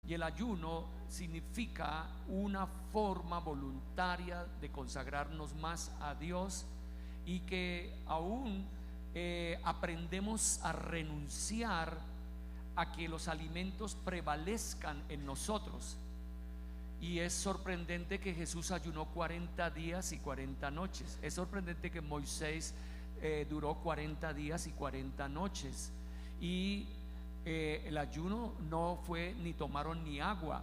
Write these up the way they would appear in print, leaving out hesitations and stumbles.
Y el ayuno significa una forma voluntaria de consagrarnos más a Dios, y que aún aprendemos a renunciar a que los alimentos prevalezcan en nosotros. Y es sorprendente que Jesús ayunó 40 días y 40 noches. Es sorprendente que Moisés duró 40 días y 40 noches. Y el ayuno no fue ni tomaron ni agua.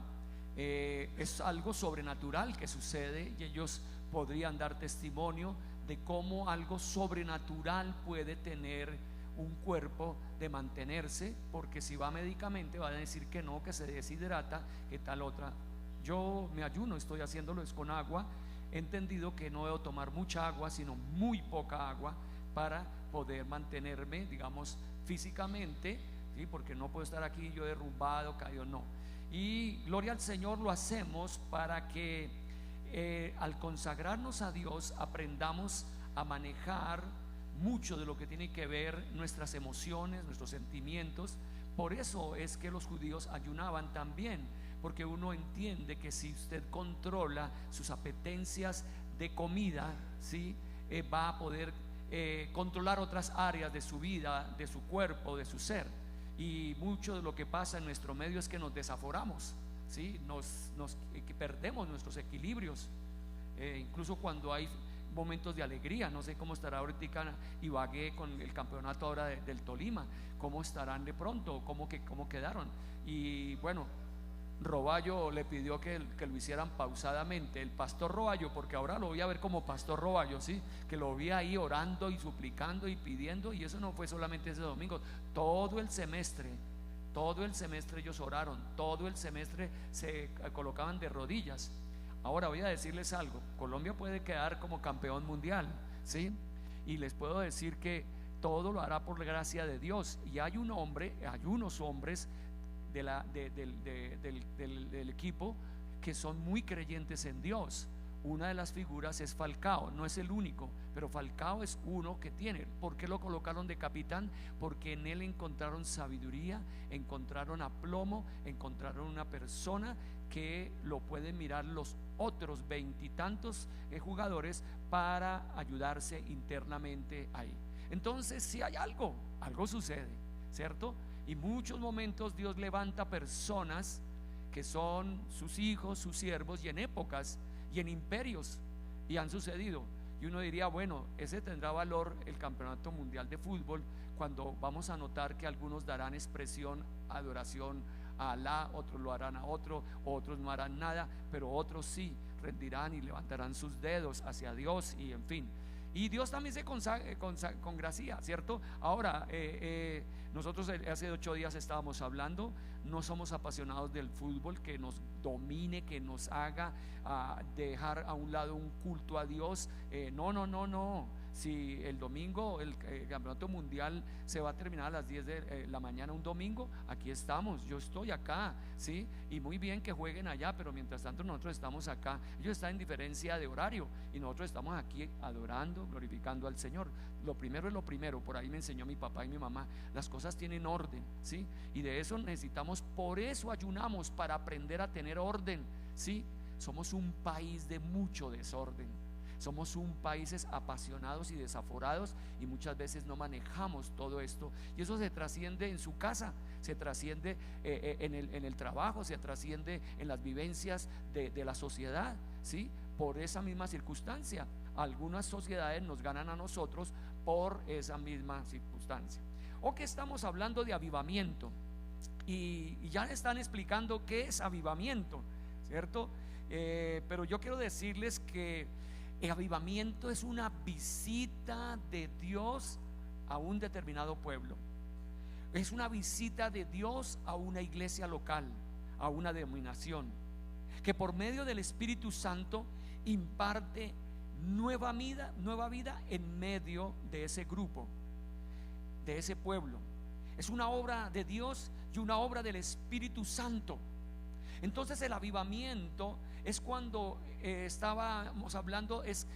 Es algo sobrenatural que sucede, y ellos podrían dar testimonio de cómo algo sobrenatural puede tener un cuerpo de mantenerse, porque si va médicamente va a decir que no, que se deshidrata, que tal otra. Yo me ayuno, estoy haciéndolo es con agua. He entendido que no debo tomar mucha agua, sino muy poca agua, para poder mantenerme, digamos, físicamente, ¿sí? Porque no puedo estar aquí yo derrumbado, caído, no. Y gloria al Señor, lo hacemos para que al consagrarnos a Dios aprendamos a manejar mucho de lo que tiene que ver nuestras emociones, nuestros sentimientos. Por eso es que los judíos ayunaban también, porque uno entiende que si usted controla sus apetencias de comida, ¿sí? Va a poder controlar otras áreas de su vida, de su cuerpo, de su ser. Y mucho de lo que pasa en nuestro medio es que nos desaforamos, ¿sí? Que perdemos nuestros equilibrios, incluso cuando hay momentos de alegría. No sé cómo estará ahorita Ibagué con el campeonato ahora del Tolima, cómo estarán de pronto, cómo quedaron. Y bueno, Roballo le pidió que lo hicieran pausadamente, el pastor Roballo, porque ahora lo voy a ver como pastor Roballo, ¿sí? Que lo vi ahí orando y suplicando y pidiendo, y eso no fue solamente ese domingo, todo el semestre ellos oraron, todo el semestre se colocaban de rodillas. Ahora voy a decirles algo: Colombia puede quedar como campeón mundial, ¿sí? Y les puedo decir que todo lo hará por la gracia de Dios. Y hay unos hombres del equipo que son muy creyentes en Dios. Una de las figuras es Falcao, no es el único, pero Falcao es uno que tiene. ¿Por qué lo colocaron de capitán? Porque en él encontraron sabiduría, encontraron aplomo, encontraron una persona que lo pueden mirar los otros veintitantos jugadores para ayudarse internamente ahí. Entonces, si hay algo sucede, ¿cierto? Y muchos momentos Dios levanta personas que son sus hijos, sus siervos, y en épocas y en imperios, y han sucedido. Y uno diría, bueno, ese tendrá valor el campeonato mundial de fútbol, cuando vamos a notar que algunos darán expresión, adoración a Alá, otros lo harán a otro, otros no harán nada, pero otros sí rendirán y levantarán sus dedos hacia Dios, y en fin. Y Dios también se congracia, ¿cierto? Ahora, nosotros hace 8 días estábamos hablando, no somos apasionados del fútbol que nos domine, que nos haga dejar a un lado un culto a Dios. No. Si el domingo el campeonato mundial se va a terminar a las 10 de la mañana un domingo, aquí estamos, yo estoy acá, ¿sí? Y muy bien que jueguen allá, pero mientras tanto nosotros estamos acá. Ellos están en diferencia de horario y nosotros estamos aquí adorando, glorificando al Señor. Lo primero es lo primero. Por ahí me enseñó mi papá y mi mamá: las cosas tienen orden, ¿sí? Y de eso necesitamos, por eso ayunamos, para aprender a tener orden, ¿sí? Somos un país de mucho desorden. Somos un países apasionados y desaforados, y muchas veces no manejamos todo esto, y eso se trasciende en su casa, se trasciende en el trabajo, se trasciende en las vivencias de la sociedad, ¿sí? Por esa misma circunstancia, algunas sociedades nos ganan a nosotros por esa misma circunstancia. O que estamos hablando de avivamiento, y ya están explicando qué es avivamiento, ¿cierto? Pero yo quiero decirles que el avivamiento es una visita de Dios a un determinado pueblo. Es una visita de Dios a una iglesia local, a una denominación, que por medio del Espíritu Santo imparte nueva vida en medio de ese grupo, de ese pueblo. Es una obra de Dios y una obra del Espíritu Santo. Entonces el avivamiento es cuando estábamos hablando, es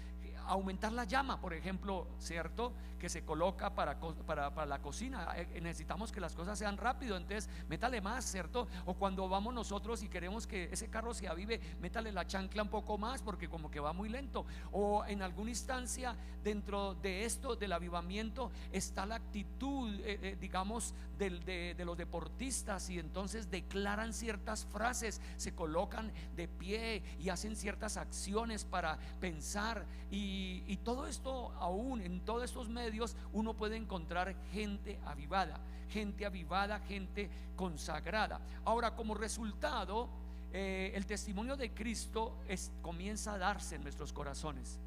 aumentar la llama, por ejemplo, ¿cierto? Que se coloca para la cocina. Necesitamos que las cosas sean rápido, entonces métale más, ¿cierto? O cuando vamos nosotros y queremos que ese carro se avive, métale la chancla un poco más porque como que va muy lento. O en alguna instancia dentro de esto del avivamiento está la actitud, digamos, de los deportistas, y entonces declaran ciertas frases, se colocan de pie y hacen ciertas acciones para pensar, y todo esto, aún en todos estos medios uno puede encontrar gente avivada, gente consagrada. Ahora, como resultado, el testimonio de Cristo comienza a darse en nuestros corazones,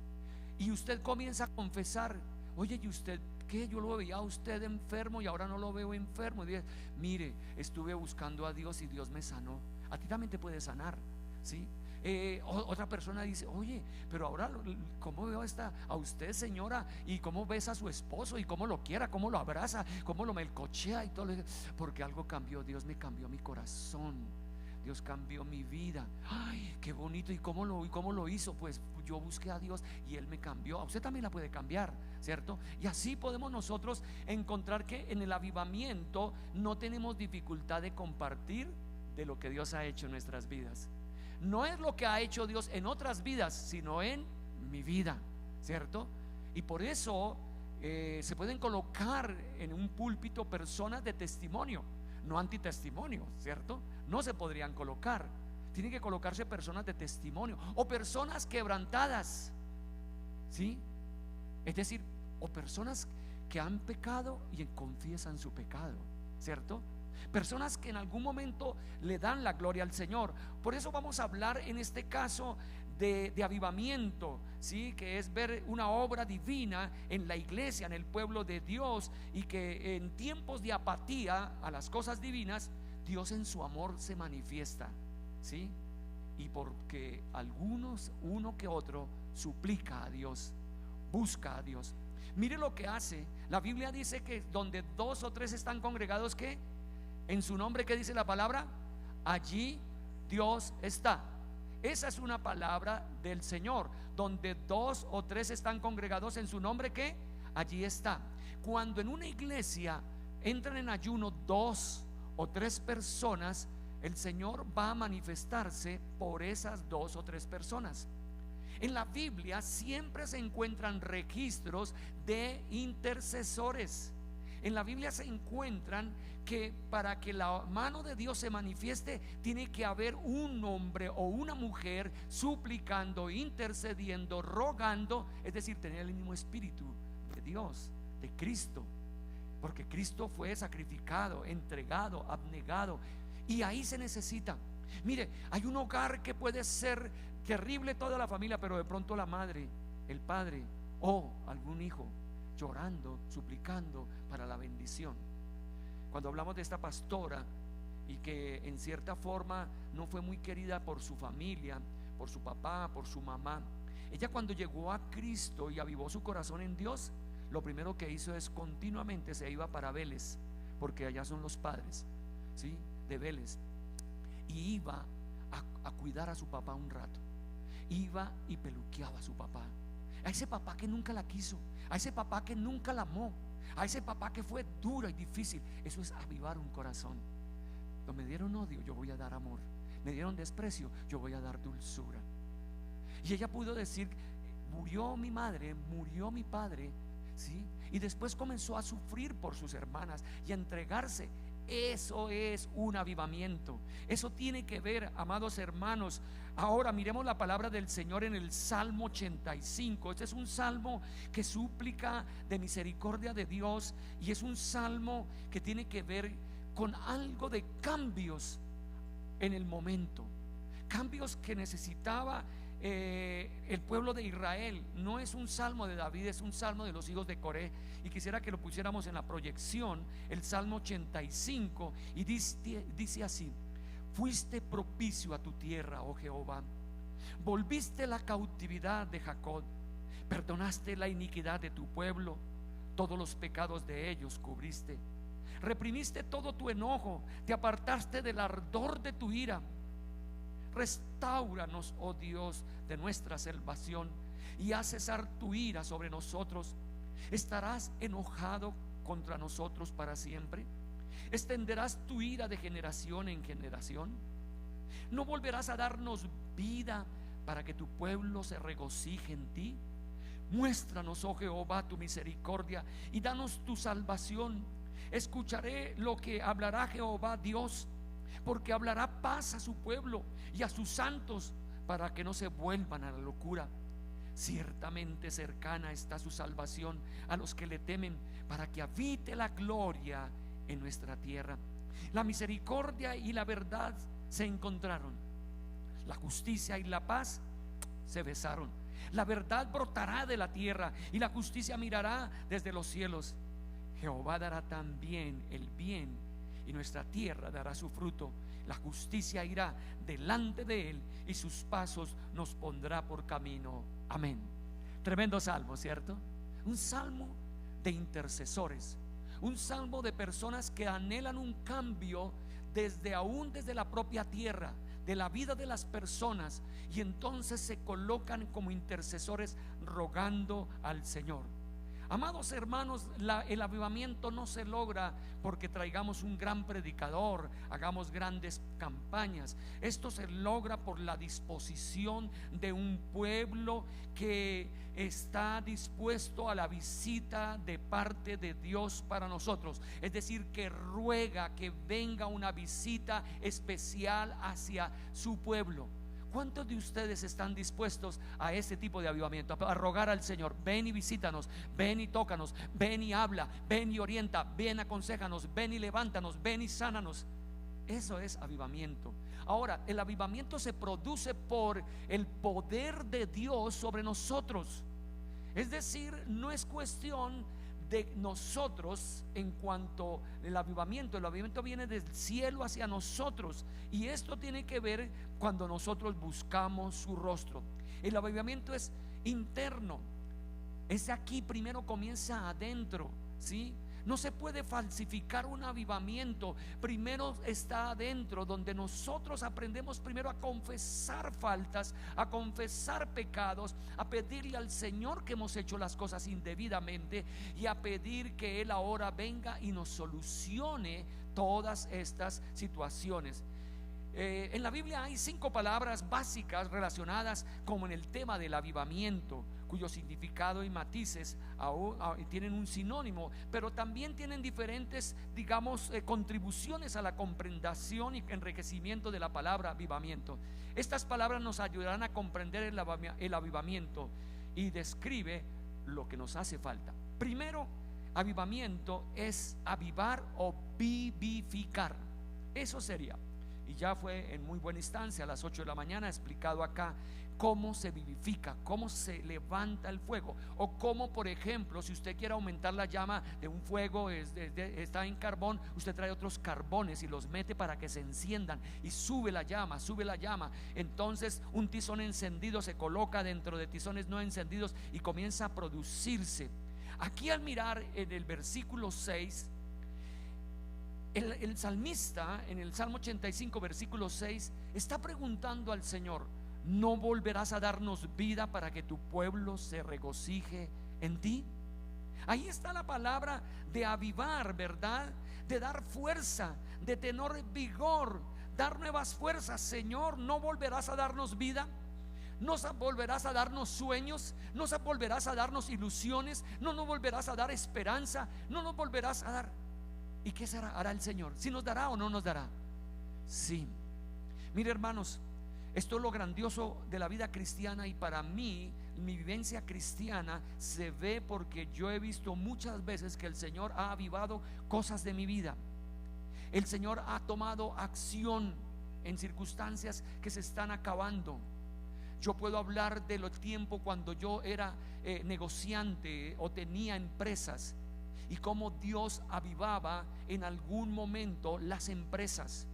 y usted comienza a confesar: oye, ¿y usted qué? Yo lo veía a usted enfermo y ahora no lo veo enfermo. Y dice: mire, estuve buscando a Dios y Dios me sanó. A ti también te puede sanar, ¿sí? Otra persona dice: oye, pero ahora cómo veo a usted, señora, y cómo besa a su esposo, y cómo lo quiera, cómo lo abraza, cómo lo melcochea y todo, porque algo cambió. Dios me cambió mi corazón, Dios cambió mi vida. Ay, qué bonito. ¿Y cómo lo hizo? Pues yo busqué a Dios y Él me cambió. A usted también la puede cambiar, ¿cierto? Y así podemos nosotros encontrar que en el avivamiento no tenemos dificultad de compartir de lo que Dios ha hecho en nuestras vidas. No es lo que ha hecho Dios en otras vidas, sino en mi vida, ¿cierto? Y por eso se pueden colocar en un púlpito personas de testimonio, no antitestimonio, ¿cierto? No se podrían colocar. Tienen que colocarse personas de testimonio o personas quebrantadas, ¿sí? Es decir, o personas que han pecado y confiesan su pecado, ¿cierto? Personas que en algún momento le dan la gloria al Señor. Por eso vamos a hablar en este caso de avivamiento, ¿sí? Que es ver una obra divina en la iglesia, en el pueblo de Dios, y que en tiempos de apatía a las cosas divinas, Dios en su amor se manifiesta, ¿sí? Y porque uno que otro suplica a Dios, busca a Dios. Mire lo que hace. La Biblia dice que donde 2 o 3 están congregados, ¿qué? En su nombre, ¿qué dice la palabra? Allí Dios está. Esa es una palabra del Señor. Donde 2 o 3 están congregados en su nombre, ¿qué? Allí está. Cuando en una iglesia entran en ayuno 2 o 3 personas, el Señor va a manifestarse por esas 2 o 3 personas. En la Biblia siempre se encuentran registros de intercesores. En la Biblia se encuentran que para que la mano de Dios se manifieste, tiene que haber un hombre o una mujer suplicando, intercediendo, rogando, es decir, tener el mismo espíritu de Dios, de Cristo, porque Cristo fue sacrificado, entregado, abnegado, y ahí se necesita. Mire, hay un hogar que puede ser terrible toda la familia, pero de pronto la madre, el padre o algún hijo llorando, suplicando para la bendición. Cuando hablamos de esta pastora y que en cierta forma no fue muy querida por su familia, por su papá, por su mamá, ella cuando llegó a Cristo y avivó su corazón en Dios, lo primero que hizo es continuamente se iba para Vélez, porque allá son los padres, ¿sí? De Vélez, y iba a cuidar a su papá un rato. Iba y peluqueaba a su papá, a ese papá que nunca la quiso, a ese papá que nunca la amó, a ese papá que fue duro y difícil. Eso es avivar un corazón. No me dieron odio, yo voy a dar amor. Me dieron desprecio, yo voy a dar dulzura. Y ella pudo decir: murió mi madre, murió mi padre, ¿sí? Y después comenzó a sufrir por sus hermanas y a entregarse. Eso es un avivamiento. Eso tiene que ver, amados hermanos. Ahora miremos la palabra del Señor en el Salmo 85. Este es un salmo que suplica de misericordia de Dios, y es un salmo que tiene que ver con algo de cambios en el momento, cambios que necesitaba el pueblo de Israel. No es un salmo de David, es un salmo de los hijos de Coré. Y quisiera que lo pusiéramos en la proyección, el Salmo 85, y dice así: fuiste propicio a tu tierra, oh Jehová, volviste la cautividad de Jacob, perdonaste la iniquidad de tu pueblo, todos los pecados de ellos cubriste, reprimiste todo tu enojo, te apartaste del ardor de tu ira. Restáuranos, oh Dios, de nuestra salvación, y haz cesar tu ira sobre nosotros? ¿Estarás enojado contra nosotros para siempre? ¿Extenderás tu ira de generación en generación? ¿No volverás a darnos vida para que tu pueblo se regocije en ti? Muéstranos, oh Jehová, tu misericordia y danos tu salvación. Escucharé lo que hablará Jehová Dios, porque hablará paz a su pueblo y a sus santos, para que no se vuelvan a la locura. Ciertamente cercana está su salvación a los que le temen, para que habite la gloria en nuestra tierra. La misericordia y la verdad se encontraron, la justicia y la paz se besaron. La verdad brotará de la tierra y la justicia mirará desde los cielos. Jehová dará también el bien y nuestra tierra dará su fruto. La justicia irá delante de él y sus pasos nos pondrá por camino. Amén. Tremendo salmo, ¿cierto? Un salmo de intercesores, un salmo de personas que anhelan un cambio desde la propia tierra, de la vida de las personas, y entonces se colocan como intercesores rogando al Señor. Amados hermanos, el avivamiento no se logra porque traigamos un gran predicador, hagamos grandes campañas. Esto se logra por la disposición de un pueblo que está dispuesto a la visita de parte de Dios para nosotros. Es decir, que ruega que venga una visita especial hacia su pueblo. ¿Cuántos de ustedes están dispuestos a ese tipo de avivamiento? A rogar al Señor: ven y visítanos, ven y tócanos, ven y habla, ven y orienta, ven, aconséjanos, ven y levántanos, ven y sánanos. Eso es avivamiento. Ahora, el avivamiento se produce por el poder de Dios sobre nosotros. Es decir, no es cuestión de nosotros en cuanto al avivamiento. El avivamiento viene del cielo hacia nosotros, y esto tiene que ver cuando nosotros buscamos su rostro. El avivamiento es interno, es aquí, primero comienza adentro, ¿sí? No se puede falsificar un avivamiento. Primero está adentro, donde nosotros aprendemos primero a confesar faltas, a confesar pecados, a pedirle al Señor que hemos hecho las cosas indebidamente, y a pedir que Él ahora venga y nos solucione todas estas situaciones. En la Biblia hay 5 palabras básicas relacionadas como en el tema del avivamiento, cuyo significado y matices tienen un sinónimo, pero también tienen diferentes, digamos, contribuciones a la comprensión y enriquecimiento de la palabra avivamiento. Estas palabras nos ayudarán a comprender el avivamiento, y describe lo que nos hace falta. Primero, avivamiento es avivar o vivificar. Eso sería, y ya fue en muy buena instancia a las 8 de la mañana explicado acá cómo se vivifica, cómo se levanta el fuego, o cómo, por ejemplo, si usted quiere aumentar la llama de un fuego, está en carbón, usted trae otros carbones y los mete para que se enciendan, y sube la llama. Entonces un tizón encendido se coloca dentro de tizones no encendidos y comienza a producirse. Aquí, al mirar en el versículo 6, el salmista en el Salmo 85 versículo 6 está preguntando al Señor: ¿no volverás a darnos vida para que tu pueblo se regocije en ti? Ahí está la palabra de avivar, ¿verdad? De dar fuerza, de tener vigor, dar nuevas fuerzas. Señor, ¿no volverás a darnos vida? ¿No volverás a darnos sueños? ¿No volverás a darnos ilusiones? ¿No nos volverás a dar esperanza? ¿No nos volverás a dar? ¿Y qué hará el Señor? ¿Si nos dará o no nos dará? Sí. Mire, hermanos, esto es lo grandioso de la vida cristiana, y para mí, mi vivencia cristiana se ve porque yo he visto muchas veces que el Señor ha avivado cosas de mi vida. El Señor ha tomado acción en circunstancias que se están acabando. Yo puedo hablar de los tiempos cuando yo era negociante o tenía empresas, y cómo Dios avivaba en algún momento las empresas.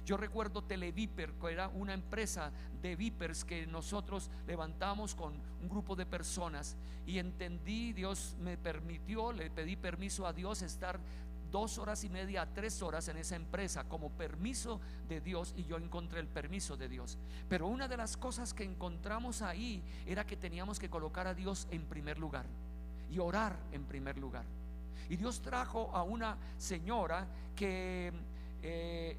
Yo recuerdo Televiper, que era una empresa de vipers que nosotros levantamos con un grupo de personas, y entendí, Dios me permitió, le pedí permiso a Dios estar 2 horas y media a 3 horas en esa empresa como permiso de Dios, y yo encontré el permiso de Dios. Pero una de las cosas que encontramos ahí era que teníamos que colocar a Dios en primer lugar y orar en primer lugar. Y Dios trajo a una señora que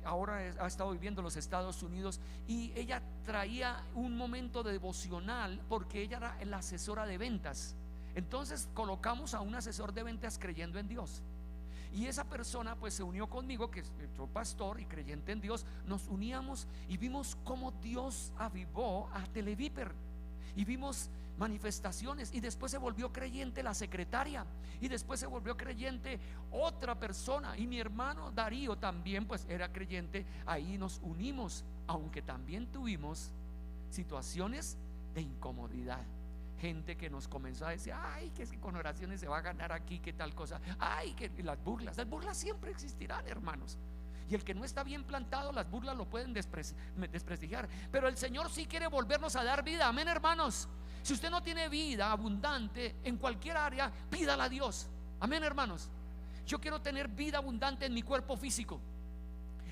ahora ha estado viviendo en los Estados Unidos, y ella traía un momento de devocional porque ella era la asesora de ventas. Entonces colocamos a un asesor de ventas creyendo en Dios, y esa persona pues se unió conmigo, que soy pastor y creyente en Dios. Nos uníamos y vimos cómo Dios avivó a Televiper, y vimos manifestaciones, y después se volvió creyente la secretaria, y después se volvió creyente otra persona, y mi hermano Darío también pues era creyente. Ahí nos unimos, aunque también tuvimos situaciones de incomodidad. Gente que nos comenzó a decir: ay, que es que con oraciones se va a ganar aquí, que tal cosa. Ay, que las burlas siempre existirán, hermanos. Y el que no está bien plantado, las burlas lo pueden desprestigiar. Pero el Señor sí quiere volvernos a dar vida. Amén, hermanos. Si usted no tiene vida abundante en cualquier área, pídala a Dios. Amén, hermanos. Yo quiero tener vida abundante en mi cuerpo físico.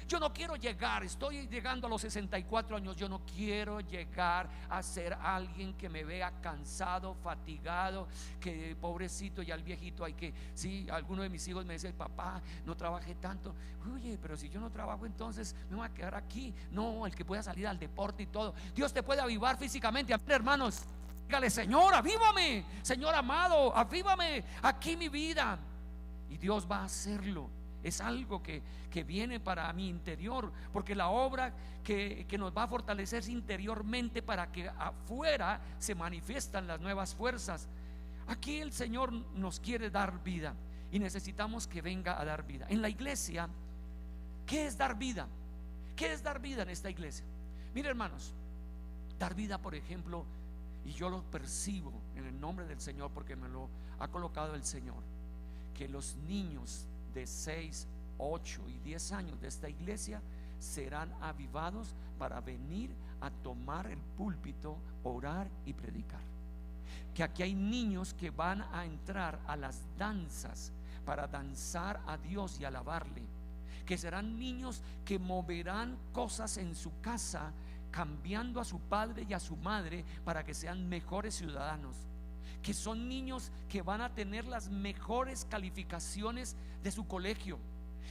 Yo no quiero llegar, estoy llegando a los 64 años, yo no quiero llegar a ser alguien que me vea cansado, fatigado, que pobrecito, ya el viejito hay que, sí, alguno de mis hijos me dice: papá, no trabajé tanto. Oye, pero si yo no trabajo, entonces me voy a quedar aquí. No, el que pueda salir al deporte y todo. Dios te puede avivar físicamente, hermanos. Dígale: Señor, avívame, Señor amado, avívame aquí mi vida. Y Dios va a hacerlo. Es algo que viene para mi interior, porque la obra que nos va a fortalecer interiormente, para que afuera se manifiestan las nuevas fuerzas. Aquí el Señor nos quiere dar vida, y necesitamos que venga a dar vida. En la iglesia, ¿qué es dar vida? ¿Qué es dar vida en esta iglesia? Mire, hermanos, dar vida, por ejemplo, y yo lo percibo en el nombre del Señor, porque me lo ha colocado el Señor, que los niños de 6, 8 y 10 años de esta iglesia serán avivados para venir a tomar el púlpito, orar y predicar. Que aquí hay niños que van a entrar a las danzas para danzar a Dios y alabarle. Que serán niños que moverán cosas en su casa, cambiando a su padre y a su madre para que sean mejores ciudadanos. Que son niños que van a tener las mejores calificaciones de su colegio,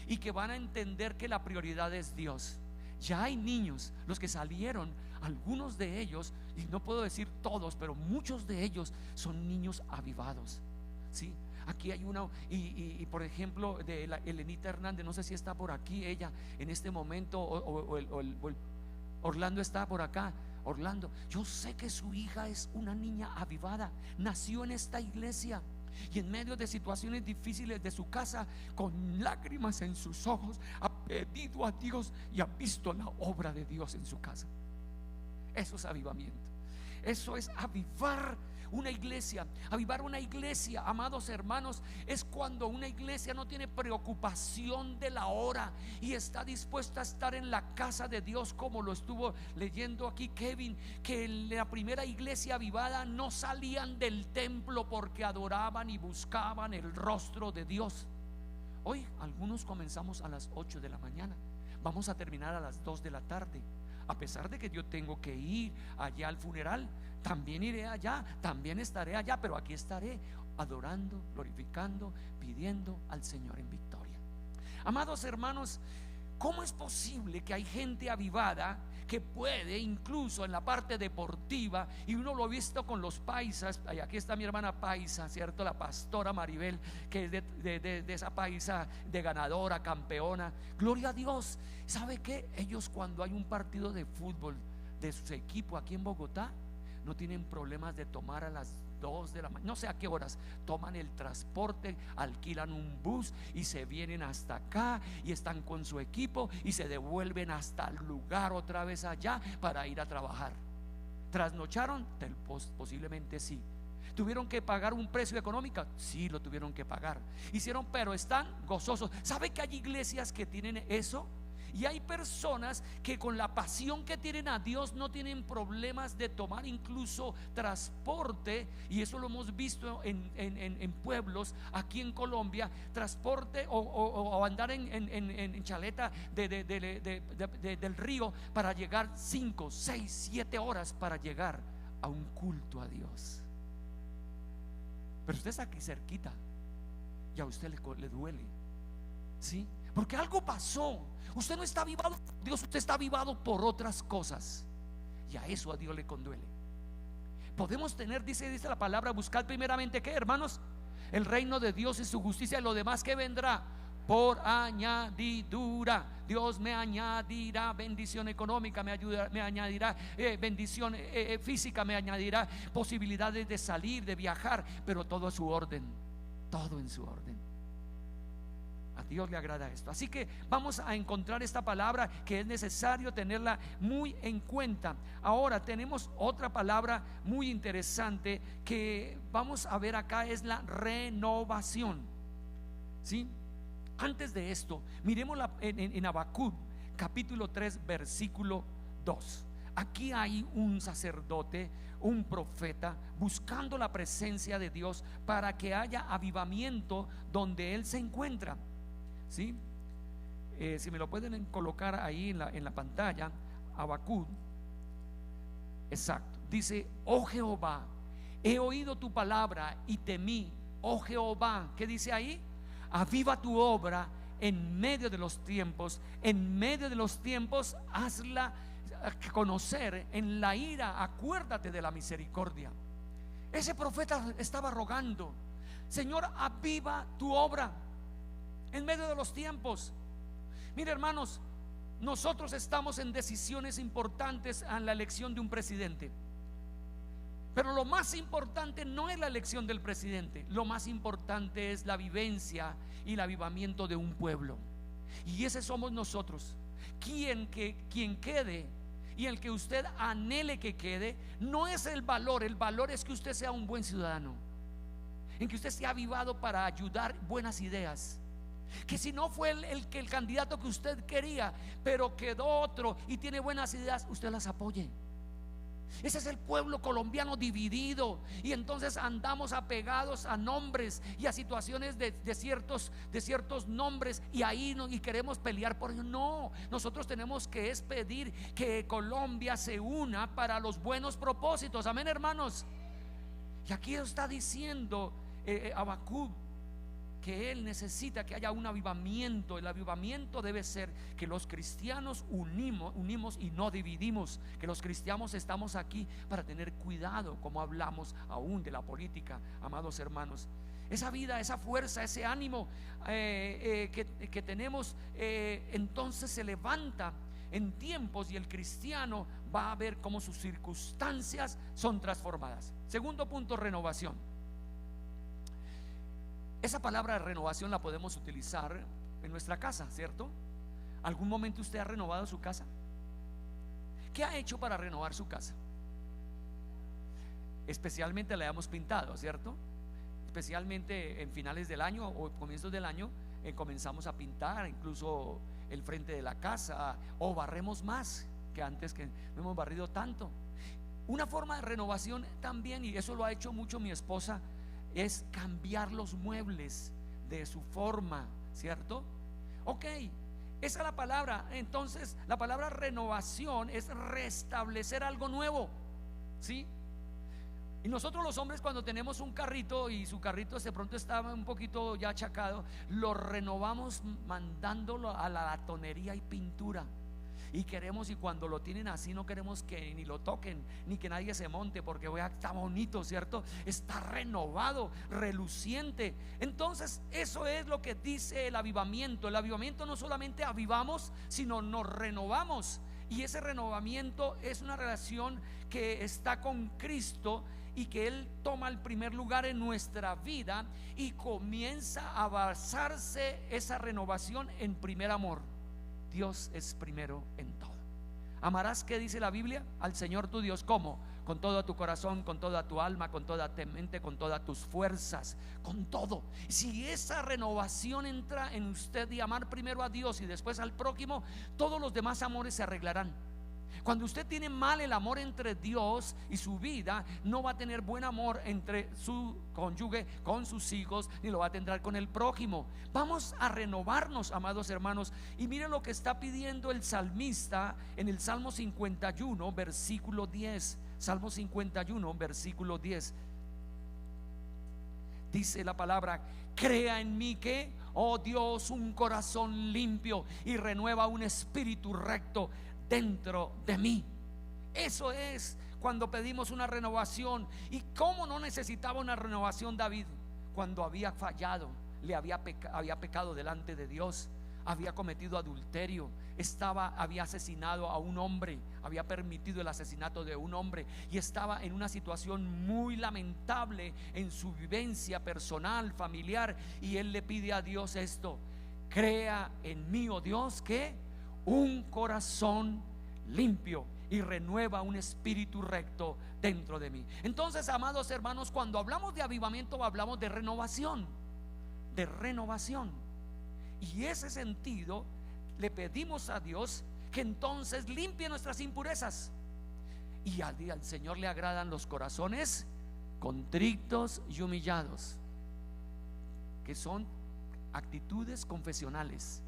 y que van a entender que la prioridad es Dios. Ya hay niños, los que salieron, algunos de ellos, y no puedo decir todos, pero muchos de ellos son niños avivados, ¿sí? Aquí hay una, y por ejemplo, de la Elenita Hernández, no sé si está por aquí ella en este momento, o Orlando está por acá. Orlando, yo sé que su hija es una niña avivada, nació en esta iglesia, y en medio de situaciones difíciles de su casa, con lágrimas en sus ojos, ha pedido a Dios y ha visto la obra de Dios en su casa. Eso es avivamiento. Eso es avivar una iglesia. Avivar una iglesia, amados hermanos, es cuando una iglesia no tiene preocupación de la hora y está dispuesta a estar en la casa de Dios, como lo estuvo leyendo aquí Kevin, que en la primera iglesia avivada no salían del templo porque adoraban y buscaban el rostro de Dios. Hoy algunos comenzamos a las 8 de la mañana, vamos a terminar a las 2 de la tarde. A pesar de que yo tengo que ir allá al funeral, también iré allá, también estaré allá, pero aquí estaré adorando, glorificando, pidiendo al Señor en victoria. Amados hermanos, ¿cómo es posible que hay gente avivada que puede incluso en la parte deportiva, y uno lo ha visto con los paisas? Aquí está mi hermana paisa, ¿cierto? La pastora Maribel, que es de esa paisa, de ganadora, campeona, gloria a Dios. ¿Sabe qué? Ellos, cuando hay un partido de fútbol de su equipo aquí en Bogotá, no tienen problemas de tomar a las 2 de la mañana, no sé a qué horas, toman el transporte, alquilan un bus y se vienen hasta acá, y están con su equipo y se devuelven hasta el lugar otra vez allá para ir a trabajar. ¿Trasnocharon? Posiblemente sí. ¿Tuvieron que pagar un precio económico? Sí, lo tuvieron que pagar. Hicieron, pero están gozosos. ¿Sabe que hay iglesias que tienen eso? Y hay personas que con la pasión que tienen a Dios no tienen problemas de tomar incluso transporte, y eso lo hemos visto en pueblos aquí en Colombia, transporte o andar en chaleta del río para llegar 5, 6, 7 horas para llegar a un culto a Dios. Pero usted está aquí cerquita y a usted le duele, ¿sí? Porque algo pasó. Usted no está avivado por Dios, usted está avivado por otras cosas, y a eso a Dios le conduele. Podemos tener, dice la palabra, buscar primeramente, ¿qué, hermanos? El reino de Dios y su justicia, y lo demás que vendrá por añadidura. Dios me añadirá bendición económica, me añadirá bendición física, me añadirá posibilidades de salir, de viajar, pero todo a su orden, todo en su orden. A Dios le agrada esto. Así que vamos a encontrar esta palabra que es necesario tenerla muy en cuenta. Ahora tenemos otra palabra muy interesante que vamos a ver acá, es la renovación, ¿sí? Antes de esto, miremosla en Habacuc capítulo 3 versículo 2. Aquí hay un sacerdote, un profeta, buscando la presencia de Dios para que haya avivamiento donde él se encuentra, ¿sí? Si me lo pueden colocar ahí en la pantalla, Habacuc, exacto, dice: oh Jehová, he oído tu palabra y temí, oh Jehová. ¿Qué dice ahí? Aviva tu obra en medio de los tiempos, en medio de los tiempos hazla conocer, en la ira acuérdate de la misericordia. Ese profeta estaba rogando: Señor, aviva tu obra en medio de los tiempos. Mire, hermanos, nosotros estamos en decisiones importantes en la elección de un presidente, pero lo más importante no es la elección del presidente, lo más importante es la vivencia y el avivamiento de un pueblo. Y ese somos nosotros. Quien quede, y el que usted anhele que quede, no es el valor es que usted sea un buen ciudadano, en que usted sea avivado para ayudar buenas ideas. Que si no fue el candidato que usted quería, pero quedó otro y tiene buenas ideas, usted las apoye. Ese es el pueblo colombiano dividido, y entonces andamos apegados a nombres y a situaciones de ciertos nombres, y ahí y queremos pelear por ellos. No, nosotros tenemos que es pedir que Colombia se una para los buenos propósitos. Amén, hermanos. Y aquí está diciendo Habacuc que él necesita que haya un avivamiento. El avivamiento debe ser que los cristianos unimos y no dividimos, que los cristianos estamos aquí para tener cuidado como hablamos aún de la política, amados hermanos. Esa vida, esa fuerza, ese ánimo que tenemos, entonces se levanta en tiempos, y el cristiano va a ver cómo sus circunstancias son transformadas. Segundo punto, renovación. Esa palabra de renovación la podemos utilizar en nuestra casa, ¿cierto? ¿Algún momento usted ha renovado su casa? ¿Qué ha hecho para renovar su casa? Especialmente la hemos pintado, ¿cierto? Especialmente en finales del año o comienzos del año comenzamos a pintar incluso el frente de la casa, o barremos más que antes, que no hemos barrido tanto. Una forma de renovación también, y eso lo ha hecho mucho mi esposa, es cambiar los muebles de su forma, ¿cierto? Ok, esa es la palabra. Entonces la palabra renovación es restablecer algo nuevo, ¿sí? Y nosotros los hombres, cuando tenemos un carrito y su carrito de pronto estaba un poquito ya achacado, lo renovamos mandándolo a la latonería y pintura. Y queremos, y cuando lo tienen así, no queremos que ni lo toquen, ni que nadie se monte, porque vea, está bonito, ¿cierto? Está renovado, reluciente. Entonces eso es lo que dice el avivamiento. El avivamiento no solamente avivamos, sino nos renovamos. Y ese renovamiento es una relación que está con Cristo, y que Él toma el primer lugar en nuestra vida, y comienza a basarse esa renovación en primer amor. Dios es primero en todo. Amarás, ¿qué dice la Biblia? Al Señor tu Dios, ¿cómo? con todo tu corazón, con toda tu alma, con toda tu mente, con todas tus fuerzas, con todo. Si esa renovación entra en usted de amar primero a Dios y después al prójimo, todos los demás amores se arreglarán. Cuando usted tiene mal el amor entre Dios y su vida, no va a tener buen amor entre su cónyuge, con sus hijos, ni lo va a tener con el prójimo. Vamos a renovarnos, amados hermanos. Y miren lo que está pidiendo el salmista en el Salmo 51, versículo 10. Salmo 51, versículo 10. Dice la palabra: crea en mí que, oh Dios, un corazón limpio y renueva un espíritu recto dentro de mí. Eso es cuando pedimos una renovación. ¿Y cómo no necesitaba una renovación David? Cuando había fallado, había pecado delante de Dios, había cometido adulterio, había asesinado a un hombre, había permitido el asesinato de un hombre y estaba en una situación muy lamentable en su vivencia personal, familiar, y él le pide a Dios esto: crea en mí, oh Dios, que un corazón limpio y renueva un espíritu recto dentro de mí. Entonces, amados hermanos, cuando hablamos de avivamiento, hablamos de renovación, de renovación. Y ese sentido le pedimos a Dios que entonces limpie nuestras impurezas. Y al Señor le agradan los corazones contritos y humillados, que son actitudes confesionales.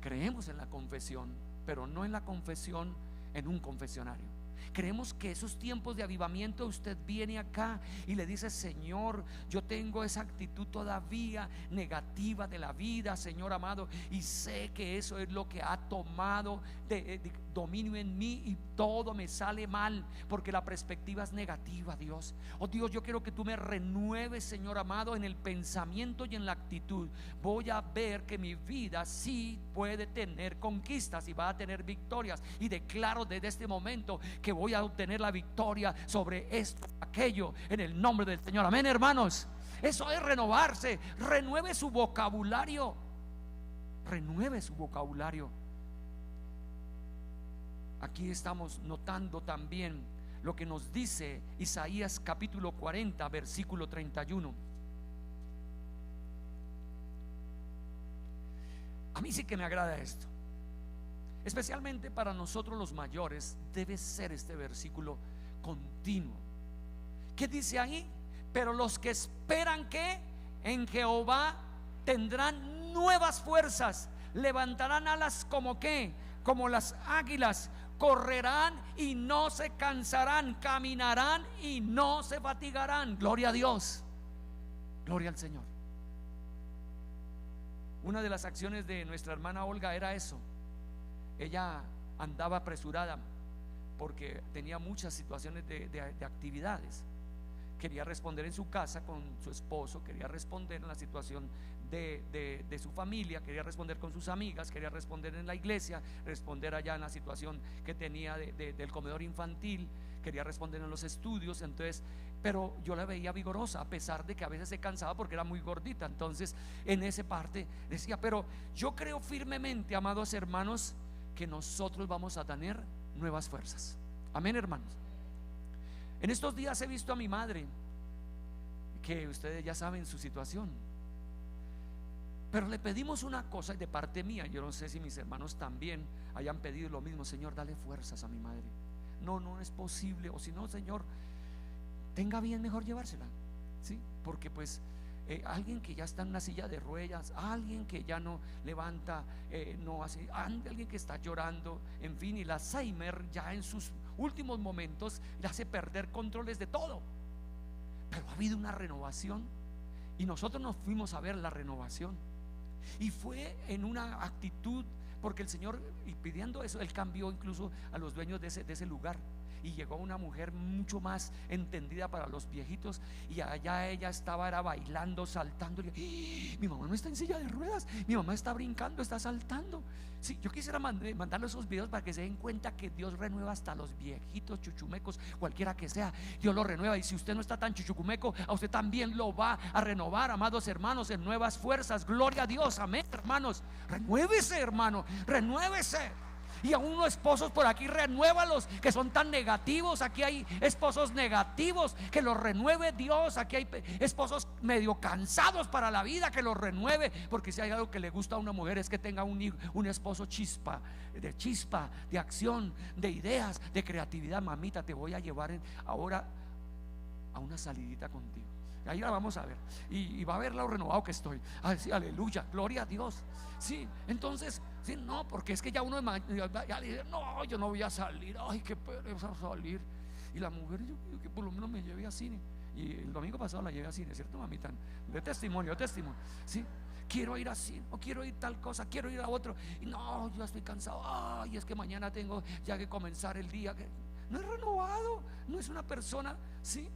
Creemos en la confesión, pero no en la confesión en un confesionario. Creemos que esos tiempos de avivamiento, usted viene acá y le dice: Señor, yo tengo esa actitud todavía negativa de la vida, Señor amado, y sé que eso es lo que ha tomado de dominio en mí y todo me sale mal porque la perspectiva es negativa, Dios. Oh Dios, yo quiero que tú me renueves, Señor amado, en el pensamiento y en la actitud. Voy a ver que mi vida sí puede tener conquistas y va a tener victorias, y declaro desde este momento que voy a obtener la victoria sobre esto, aquello, en el nombre del Señor. Amén, hermanos. Eso es renovarse. Renueve su vocabulario. Renueve su vocabulario. Aquí estamos notando también lo que nos dice Isaías capítulo 40, versículo 31. A mí sí que me agrada esto. Especialmente para nosotros los mayores debe ser este versículo continuo. ¿Qué dice ahí? Pero los que esperan que en Jehová tendrán nuevas fuerzas, levantarán alas como qué, como las águilas, correrán y no se cansarán, caminarán y no se fatigarán. Gloria a Dios, gloria al Señor. Una de las acciones de nuestra hermana Olga era eso. Ella andaba apresurada porque tenía muchas situaciones de actividades. Quería responder en su casa con su esposo, quería responder en la situación de su familia, quería responder con sus amigas, quería responder en la iglesia, responder allá en la situación que tenía del comedor infantil, quería responder en los estudios. Entonces, pero yo la veía vigorosa, a pesar de que a veces se cansaba porque era muy gordita. Entonces, en esa parte decía: pero yo creo firmemente, amados hermanos, que nosotros vamos a tener nuevas fuerzas. Amén, hermanos. En estos días he visto a mi madre, que ustedes ya saben su situación, pero le pedimos una cosa de parte mía. Yo no sé si mis hermanos también hayan pedido lo mismo: Señor, dale fuerzas a mi madre. No es posible, o si no, Señor, tenga bien mejor llevársela, ¿sí? Porque pues alguien que ya está en una silla de ruedas, alguien que ya no levanta, no hace, alguien que está llorando, en fin, y el Alzheimer ya en sus últimos momentos le hace perder controles de todo. Pero ha habido una renovación y nosotros nos fuimos a ver la renovación, y fue en una actitud, porque el Señor, y pidiendo eso, Él cambió incluso a los dueños de ese lugar. Y llegó una mujer mucho más entendida para los viejitos, y allá ella estaba, era bailando, saltando. Y mi mamá no está en silla de ruedas, mi mamá está brincando, está saltando. Sí, yo quisiera mandarle esos videos para que se den cuenta que Dios renueva hasta los viejitos, chuchumecos, cualquiera que sea, Dios lo renueva. Y si usted no está tan chuchucumeco, a usted también lo va a renovar, amados hermanos, en nuevas fuerzas. Gloria a Dios, amén, hermanos. Renuévese, hermano, renuévese. Y a unos esposos por aquí, renuévalos, que son tan negativos. Aquí hay esposos negativos, que los renueve Dios. Aquí hay esposos medio cansados para la vida, que los renueve. Porque si hay algo que le gusta a una mujer es que tenga un esposo chispa, de acción, de ideas, de creatividad. Mamita, te voy a llevar ahora a una salidita contigo. Ahí la vamos a ver y va a ver lo renovado que estoy. Así, aleluya, gloria a Dios. Sí, entonces, sí, no, porque es que ya uno ya le dice, no, yo no voy a salir. Ay, qué pereza salir. Y la mujer, yo que por lo menos me lleve a cine. Y el domingo pasado la llevé a cine, ¿cierto, mamita? De testimonio, sí. Quiero ir así, o quiero ir tal cosa, quiero ir a otro. Y no, yo estoy cansado. Ay, es que mañana tengo ya que comenzar el día. No es renovado, no es una persona, ¿sí?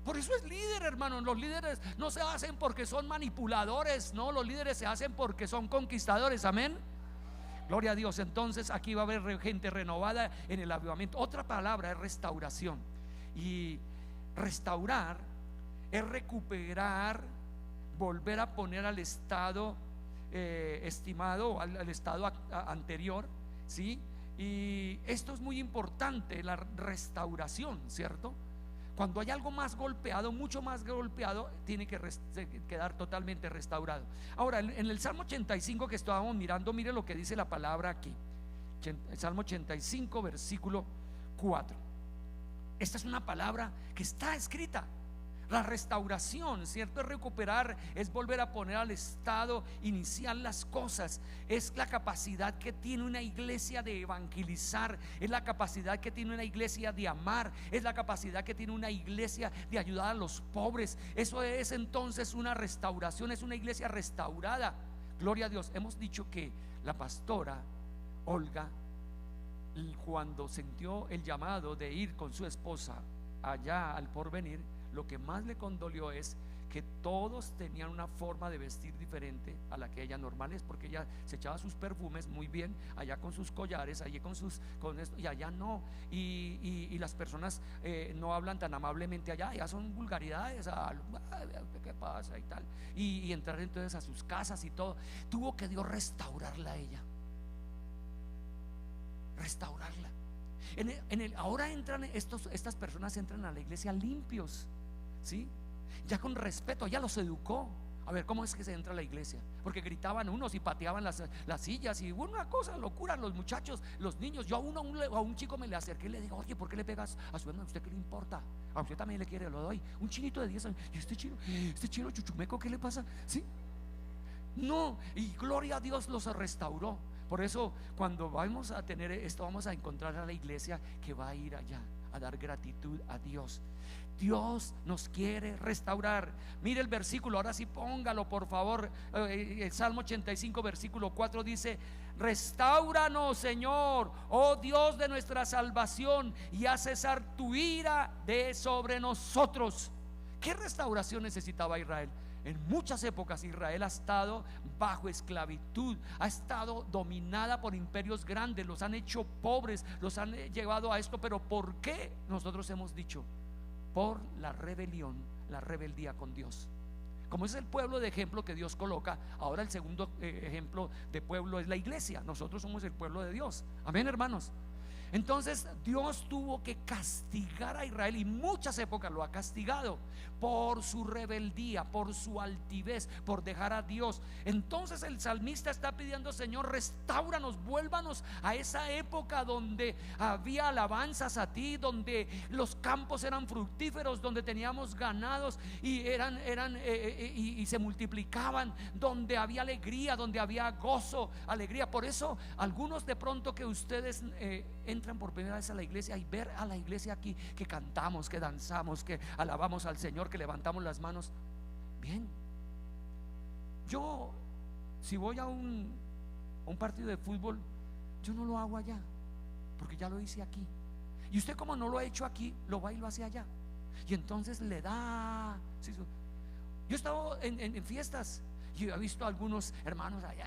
Por eso es líder, hermano. Los líderes no se hacen porque son manipuladores, no, los líderes se hacen porque son conquistadores, amén. Gloria a Dios. Entonces aquí va a haber gente renovada en el avivamiento. Otra palabra es restauración. Y restaurar es recuperar, volver a poner al estado estimado, al estado anterior, ¿sí? Y esto es muy importante, la restauración, ¿cierto? Cuando hay algo más golpeado, mucho más golpeado, tiene que quedar totalmente restaurado. Ahora, en el Salmo 85 que estábamos mirando, mire lo que dice la palabra aquí. El Salmo 85, versículo 4. Esta es una palabra que está escrita. La restauración, ¿cierto? Es recuperar, es volver a poner al estado inicial las cosas. Es la capacidad que tiene una iglesia de evangelizar. Es la capacidad que tiene una iglesia de amar. Es la capacidad que tiene una iglesia de ayudar a los pobres. Eso es entonces una restauración, es una iglesia restaurada. Gloria a Dios. Hemos dicho que la pastora Olga, cuando sintió el llamado de ir con su esposa allá al Porvenir, lo que más le condolió es que todos tenían una forma de vestir diferente a la que ella normal es, porque ella se echaba sus perfumes muy bien allá con sus collares, allí con esto, y allá no. Y las personas no hablan tan amablemente allá son vulgaridades, ¿qué pasa? Y tal. Y entrar entonces a sus casas y todo. Tuvo que Dios restaurarla a ella, restaurarla. Ahora entran estas personas entran a la iglesia limpios, ¿sí? Ya con respeto, ya los educó. A ver, ¿cómo es que se entra a la iglesia? Porque gritaban unos y pateaban las sillas y una cosa, locura, los muchachos, los niños. Yo a un chico me le acerqué y le digo, oye, ¿por qué le pegas a su hermano? ¿A usted qué le importa? A usted también le quiere, lo doy. Un chinito de 10 años. ¿Y este chino chuchumeco qué le pasa? ¿Sí? No, y gloria a Dios los restauró. Por eso cuando vamos a tener esto, vamos a encontrar a la iglesia que va a ir allá a dar gratitud a Dios. Dios nos quiere restaurar. Mire el versículo, ahora sí póngalo por favor. El Salmo 85 versículo 4 dice: restauranos, Señor, oh Dios de nuestra salvación, y haz cesar tu ira de sobre nosotros. ¿Qué restauración necesitaba Israel? En muchas épocas Israel ha estado bajo esclavitud, ha estado dominada por imperios grandes, los han hecho pobres, los han llevado a esto. Pero ¿por qué? Nosotros hemos dicho: por la rebelión, la rebeldía con Dios. Como es el pueblo de ejemplo que Dios coloca, ahora el segundo ejemplo de pueblo es la iglesia. Nosotros somos el pueblo de Dios, amén, hermanos. Entonces Dios tuvo que castigar a Israel, y muchas épocas lo ha castigado por su rebeldía, por su altivez, por dejar a Dios. Entonces el salmista está pidiendo: Señor, restauranos, vuélvanos a esa época donde había alabanzas a ti, donde los campos eran fructíferos, donde teníamos ganados y y se multiplicaban, donde había alegría, donde había gozo, alegría. Por eso algunos de pronto que ustedes entran por primera vez a la iglesia y ver a la iglesia aquí, que cantamos, que danzamos, que alabamos al Señor, que levantamos las manos. Bien, yo si voy a un partido de fútbol, yo no lo hago allá, porque ya lo hice aquí. Y usted, como no lo ha hecho aquí, lo va y lo hace allá. Y entonces le da, ¿sí? Yo he estado en fiestas y he visto a algunos hermanos allá,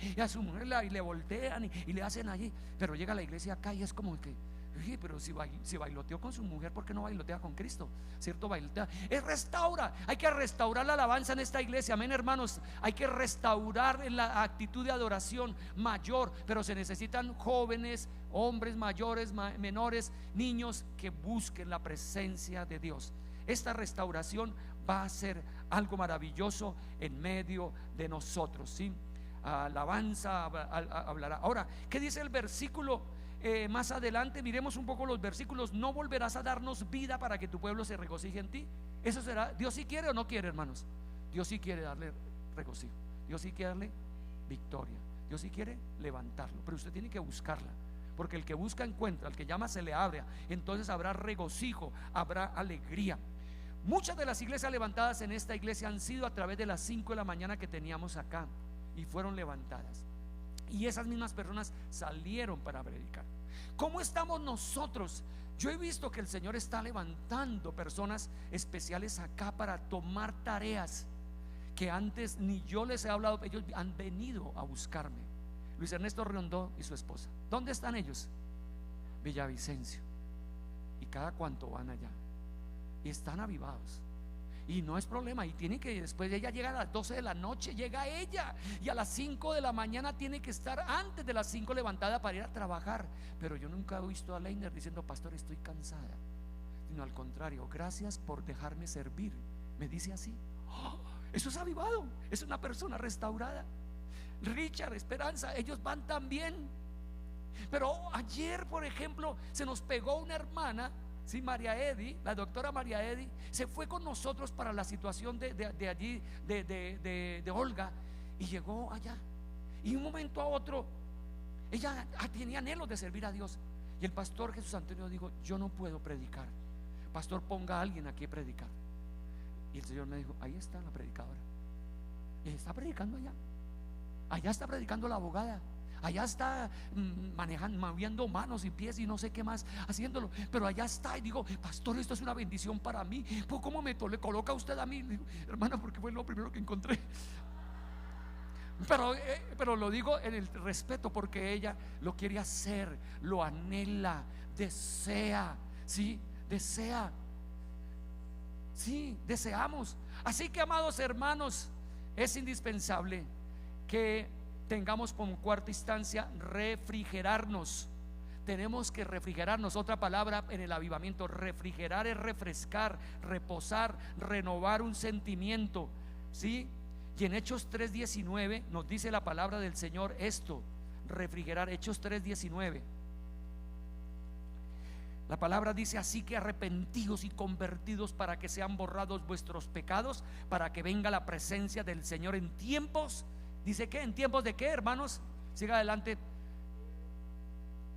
y a su mujer le voltean y le hacen allí. Pero llega a la iglesia acá y es como que Oye, pero si bailoteó con su mujer, ¿por qué no bailotea con Cristo? ¿Cierto? Bailotea. Es restaura. Hay que restaurar la alabanza en esta iglesia. Amén, hermanos. Hay que restaurar en la actitud de adoración mayor. Pero se necesitan jóvenes, hombres mayores, menores, niños que busquen la presencia de Dios. Esta restauración va a ser algo maravilloso en medio de nosotros, ¿sí? Alabanza hablará. Ahora, ¿qué dice el versículo? Más adelante miremos un poco los versículos. No volverás a darnos vida para que tu pueblo se regocije en ti. Eso será, Dios sí quiere o no quiere, hermanos. Dios sí quiere darle regocijo, Dios sí quiere darle victoria, Dios sí quiere levantarlo, pero usted tiene que buscarla, porque el que busca encuentra, el que llama se le abre. Entonces habrá regocijo, habrá alegría. Muchas de las iglesias levantadas en esta iglesia han sido a través de las 5 de la mañana que teníamos acá, y fueron levantadas. Y esas mismas personas salieron para predicar. ¿Cómo estamos nosotros? Yo he visto que el Señor está levantando personas especiales acá para tomar tareas que antes ni yo les he hablado. Ellos han venido a buscarme. Luis Ernesto Rondó y su esposa, ¿dónde están ellos? Villavicencio. Y cada cuanto van allá y están avivados. Y no es problema, y tiene que, después ella llega a las 12 de la noche, llega ella, y a las 5 de la mañana tiene que estar antes de las 5 levantada para ir a trabajar. Pero yo nunca he visto a Leiner diciendo: pastor, estoy cansada. Sino al contrario: gracias por dejarme servir. Me dice así. Eso es avivado, es una persona restaurada. Richard, Esperanza, ellos van también. Pero ayer, por ejemplo, se nos pegó una hermana, sí, María Edi, la doctora María Edi, se fue con nosotros para la situación de allí, de Olga, y llegó allá. Y un momento a otro, ella tenía anhelos de servir a Dios. Y el pastor Jesús Antonio dijo: yo no puedo predicar, pastor, ponga a alguien aquí a predicar. Y el Señor me dijo: ahí está la predicadora. Y está predicando allá. Allá está predicando la abogada. Allá está manejando, moviendo manos y pies y no sé qué más haciéndolo, pero allá está. Y digo: pastor, esto es una bendición para mí. Pues, ¿cómo me le coloca usted a mí? Digo: hermana, porque fue lo primero que encontré. Pero lo digo en el respeto, porque ella lo quiere hacer, lo anhela, desea, sí, desea. Sí, deseamos. Así que, amados hermanos, es indispensable que tengamos como cuarta instancia refrigerarnos. Tenemos que refrigerarnos. Otra palabra en el avivamiento: refrigerar es refrescar, reposar, renovar un sentimiento, ¿sí? Y en Hechos 3:19 nos dice la palabra del Señor esto: refrigerar. Hechos 3:19, la palabra dice: así que arrepentidos y convertidos para que sean borrados vuestros pecados, para que venga la presencia del Señor en tiempos. Dice que en tiempos de qué, hermanos, siga adelante.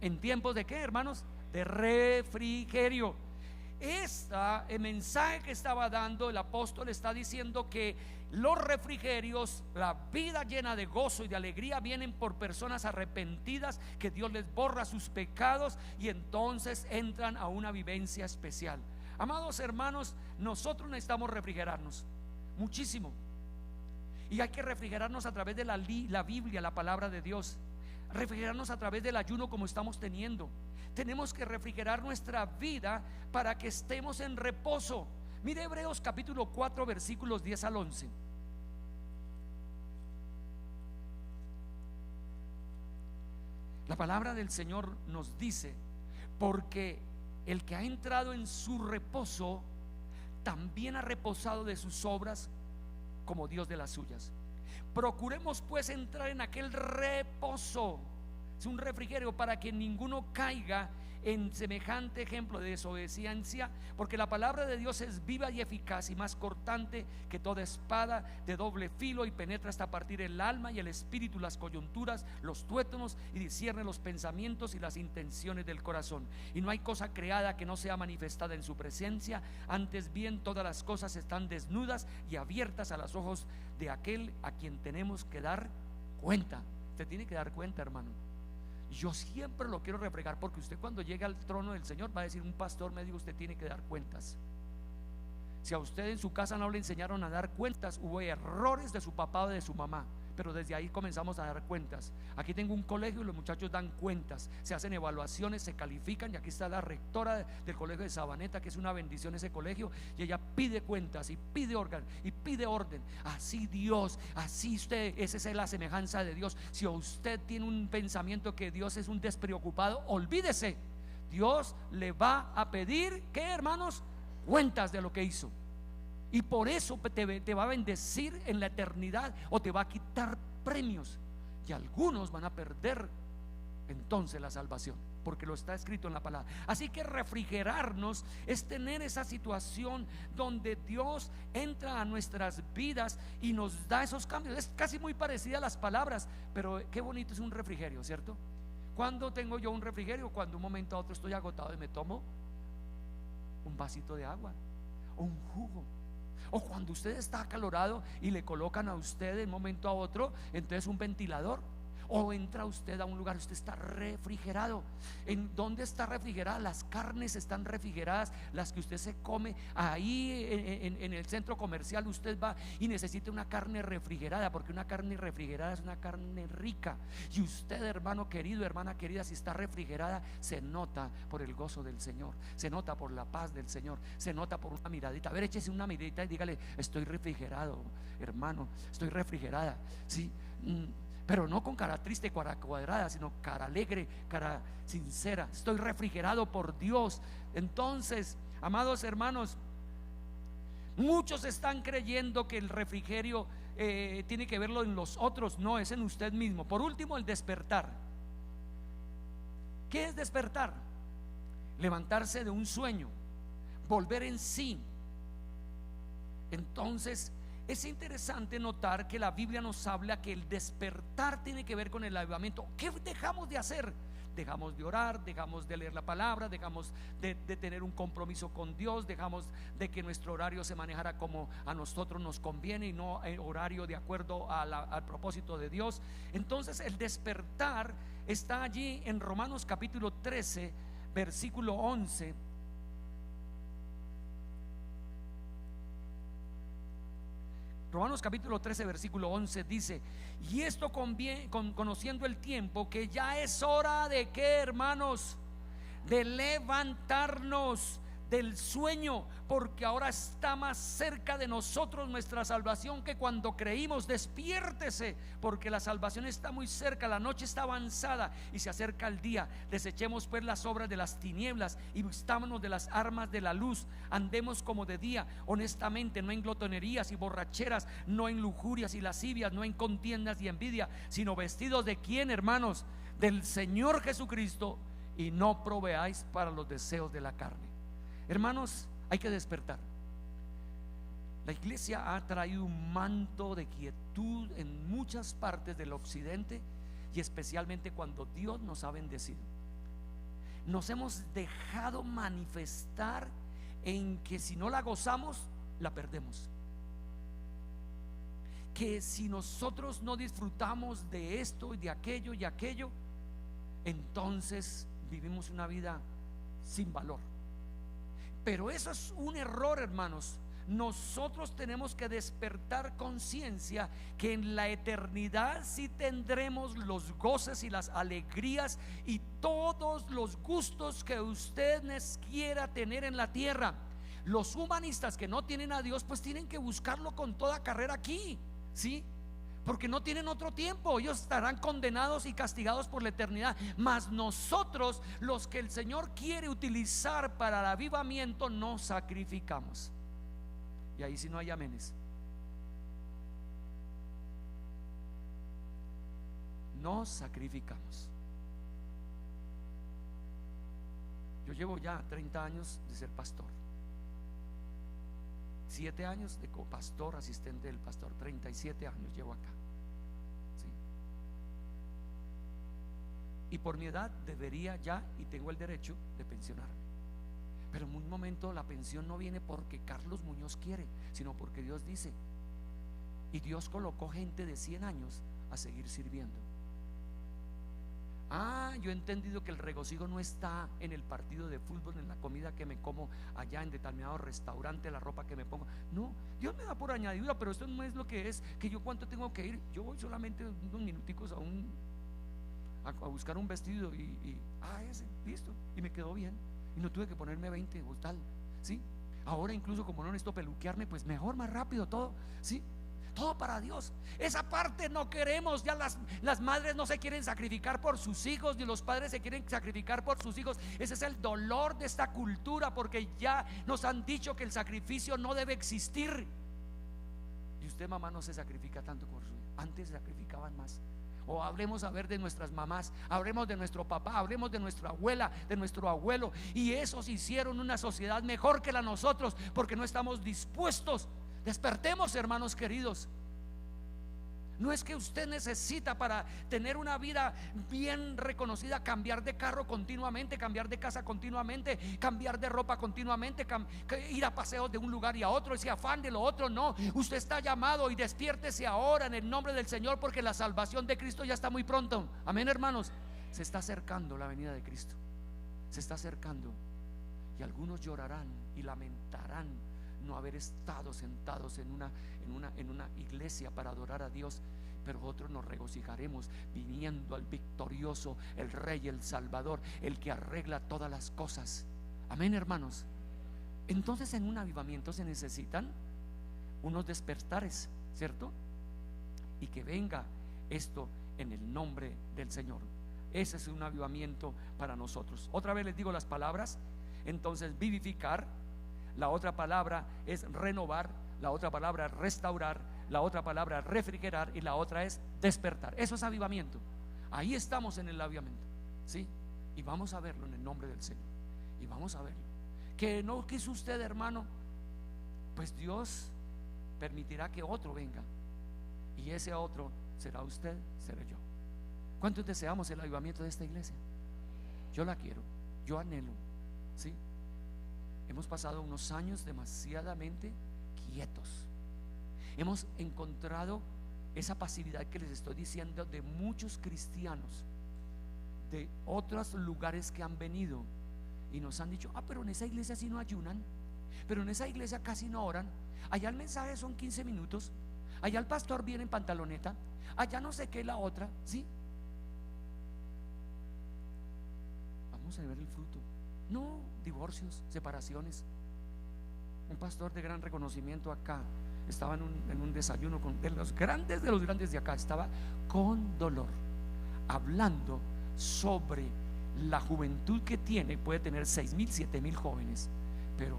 En tiempos de qué, hermanos, de refrigerio. El mensaje que estaba dando el apóstol está diciendo que los refrigerios, la vida llena de gozo y de alegría, vienen por personas arrepentidas, que Dios les borra sus pecados y entonces entran a una vivencia especial. Amados hermanos, nosotros necesitamos refrigerarnos muchísimo. Y hay que refrigerarnos a través de la Biblia, la palabra de Dios. Refrigerarnos a través del ayuno como estamos teniendo. Tenemos que refrigerar nuestra vida para que estemos en reposo. Mire Hebreos capítulo 4 versículos 10 al 11. La palabra del Señor nos dice: porque el que ha entrado en su reposo también ha reposado de sus obras, como Dios de las suyas. Procuremos pues entrar en aquel reposo. Es un refrigerio para que ninguno caiga en semejante ejemplo de desobediencia, porque la palabra de Dios es viva y eficaz y más cortante que toda espada de doble filo, y penetra hasta partir el alma y el espíritu, las coyunturas, los tuétanos, y discierne los pensamientos y las intenciones del corazón. Y no hay cosa creada que no sea manifestada en su presencia. Antes bien, todas las cosas están desnudas y abiertas a los ojos de aquel a quien tenemos que dar cuenta. Usted tiene que dar cuenta, hermano. Yo siempre lo quiero refregar, porque usted cuando llega al trono del Señor va a decir: un pastor me dijo: usted tiene que dar cuentas. Si a usted en su casa no le enseñaron a dar cuentas, hubo errores de su papá o de su mamá, pero desde ahí comenzamos a dar cuentas. Aquí tengo un colegio y los muchachos dan cuentas, se hacen evaluaciones, se califican, y aquí está la rectora del colegio de Sabaneta, que es una bendición ese colegio, y ella pide cuentas y pide orden y pide orden. Así Dios, así usted, esa es la semejanza de Dios. Si usted tiene un pensamiento que Dios es un despreocupado, olvídese. Dios le va a pedir, ¿qué, hermanos? Cuentas de lo que hizo. Y por eso te va a bendecir en la eternidad, o te va a quitar premios, y algunos van a perder entonces la salvación, porque lo está escrito en la palabra. Así que refrigerarnos es tener esa situación donde Dios entra a nuestras vidas y nos da esos cambios. Es casi muy parecida a las palabras, pero qué bonito es un refrigerio, ¿cierto? ¿Cuándo tengo yo un refrigerio? Cuando un momento a otro estoy agotado y me tomo un vasito de agua o un jugo. O cuando usted está acalorado y le colocan a usted de un momento a otro entonces un ventilador. O entra usted a un lugar, usted está refrigerado. ¿En dónde está refrigerada? Las carnes están refrigeradas, las que usted se come ahí en el centro comercial. Usted va y necesita una carne refrigerada, porque una carne refrigerada es una carne rica. Y usted, hermano querido, hermana querida, si está refrigerada, se nota por el gozo del Señor, se nota por la paz del Señor, se nota por una miradita. A ver, échese una miradita y dígale: estoy refrigerado, hermano, estoy refrigerada, ¿sí? Pero no con cara triste, cara cuadrada, sino cara alegre, cara sincera. Estoy refrigerado por Dios. Entonces, amados hermanos, muchos están creyendo que el refrigerio tiene que verlo en los otros. No, es en usted mismo. Por último, el despertar. ¿Qué es despertar? Levantarse de un sueño, volver en sí. Entonces, es interesante notar que la Biblia nos habla que el despertar tiene que ver con el avivamiento. ¿Qué dejamos de hacer? Dejamos de orar, dejamos de leer la palabra, dejamos de tener un compromiso con Dios, dejamos de que nuestro horario se manejara como a nosotros nos conviene y no horario de acuerdo al propósito de Dios. Entonces el despertar está allí en Romanos capítulo 13 versículo 11. Romanos capítulo 13 versículo 11 dice: y esto conociendo el tiempo, que ya es hora de ¿qué, hermanos? De levantarnos del sueño, porque ahora está más cerca de nosotros nuestra salvación que cuando creímos. Despiértese, porque la salvación está muy cerca, la noche está avanzada y se acerca el día. Desechemos pues las obras de las tinieblas y vistámonos de las armas de la luz. Andemos como de día, honestamente, no en glotonerías y borracheras, no en lujurias y lascivias, no en contiendas y envidia, sino vestidos de ¿quién, hermanos? Del Señor Jesucristo, y no proveáis para los deseos de la carne. Hermanos, hay que despertar. La iglesia ha traído un manto de quietud en muchas partes del occidente, y especialmente cuando Dios nos ha bendecido. Nos hemos dejado manifestar en que si no la gozamos, la perdemos. Que si nosotros no disfrutamos de esto y de aquello y aquello, entonces vivimos una vida sin valor. Pero eso es un error, hermanos. Nosotros tenemos que despertar conciencia que en la eternidad sí tendremos los goces y las alegrías y todos los gustos que usted quiera tener en la tierra. Los humanistas que no tienen a Dios, pues tienen que buscarlo con toda carrera aquí, ¿sí? Porque no tienen otro tiempo, ellos estarán condenados y castigados por la eternidad. Mas nosotros, los que el Señor quiere utilizar para el avivamiento, nos sacrificamos. Y ahí sí no hay amenes. Nos sacrificamos. Yo llevo ya 30 años de ser pastor, 7 años de copastor, asistente del pastor, 37 años llevo acá, ¿sí? Y por mi edad debería ya, y tengo el derecho de pensionarme. Pero en un momento la pensión no viene porque Carlos Muñoz quiere, sino porque Dios dice. Y Dios colocó gente de 100 años a seguir sirviendo. Yo he entendido que el regocijo no está en el partido de fútbol, en la comida que me como allá en determinado restaurante, la ropa que me pongo. No, Dios me da por añadidura, pero esto no es lo que es, que yo cuánto tengo que ir. Yo voy solamente unos minuticos a buscar un vestido ese, listo, y me quedó bien, y no tuve que ponerme 20 o tal, ¿sí? Ahora incluso como no necesito peluquearme, pues mejor, más rápido todo, ¿sí? Todo para Dios. Esa parte no queremos. Ya las madres no se quieren sacrificar por sus hijos, ni los padres se quieren sacrificar por sus hijos. Ese es el dolor de esta cultura, porque ya nos han dicho que el sacrificio no debe existir. Y usted, mamá, no se sacrifica tanto por su hijo. Antes se sacrificaban más. O hablemos a ver de nuestras mamás, hablemos de nuestro papá, hablemos de nuestra abuela, de nuestro abuelo. Y esos hicieron una sociedad mejor que la nosotros, porque no estamos dispuestos. Despertemos, hermanos queridos. No es que usted necesita, para tener una vida bien reconocida, cambiar de carro continuamente, cambiar de casa continuamente, cambiar de ropa continuamente, ir a paseos de un lugar y a otro, ese afán de lo otro. No, usted está llamado, y despiértese ahora en el nombre del Señor, porque la salvación de Cristo ya está muy pronto. Amén, hermanos. Se está acercando la venida de Cristo. Se está acercando. Y algunos llorarán y lamentarán no haber estado sentados en una iglesia para adorar a Dios, pero otros nos regocijaremos viniendo al victorioso, el Rey, el Salvador, el que arregla todas las cosas. Amén, hermanos. Entonces, en un avivamiento se necesitan unos despertares, ¿cierto? Y que venga esto en el nombre del Señor. Ese es un avivamiento para nosotros. Otra vez les digo las palabras. Entonces, vivificar. La otra palabra es renovar, la otra palabra es restaurar, la otra palabra es refrigerar, y la otra es despertar. Eso es avivamiento. Ahí estamos en el avivamiento, ¿sí? Y vamos a verlo en el nombre del Señor. Y vamos a verlo. Que no quiso usted, hermano, pues Dios permitirá que otro venga, y ese otro será usted, seré yo. ¿Cuántos deseamos el avivamiento de esta iglesia? Yo la quiero, yo anhelo, ¿sí? Hemos pasado unos años demasiadamente quietos. Hemos encontrado esa pasividad que les estoy diciendo de muchos cristianos de otros lugares que han venido y nos han dicho: pero en esa iglesia sí no ayunan, pero en esa iglesia casi no oran, allá el mensaje son 15 minutos, allá el pastor viene en pantaloneta, allá no sé qué, la otra, ¿sí? Vamos a ver el fruto. No, divorcios, separaciones. Un pastor de gran reconocimiento acá estaba en un desayuno de los grandes de acá. Estaba con dolor, hablando sobre la juventud que tiene. Puede tener 6,000, 7,000 jóvenes, pero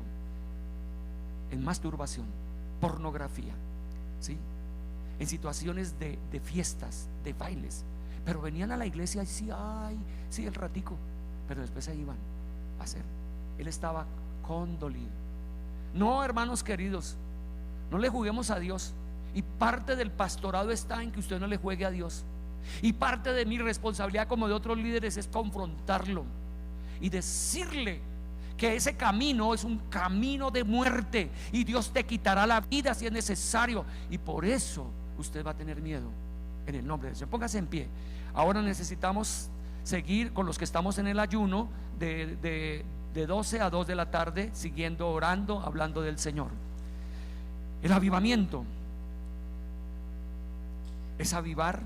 en masturbación, pornografía, ¿sí? En situaciones de fiestas, de bailes. Pero venían a la iglesia y sí, sí, el ratico, pero después se iban a hacer. Él estaba condolido. No, hermanos queridos, no le juguemos a Dios. Y parte del pastorado está en que usted no le juegue a Dios. Y parte de mi responsabilidad como de otros líderes es confrontarlo y decirle que ese camino es un camino de muerte, y Dios te quitará la vida si es necesario. Y por eso usted va a tener miedo, en el nombre de Dios. Póngase en pie. Ahora necesitamos seguir con los que estamos en el ayuno de 12 a 2 de la tarde, siguiendo orando, hablando del Señor. El avivamiento es avivar,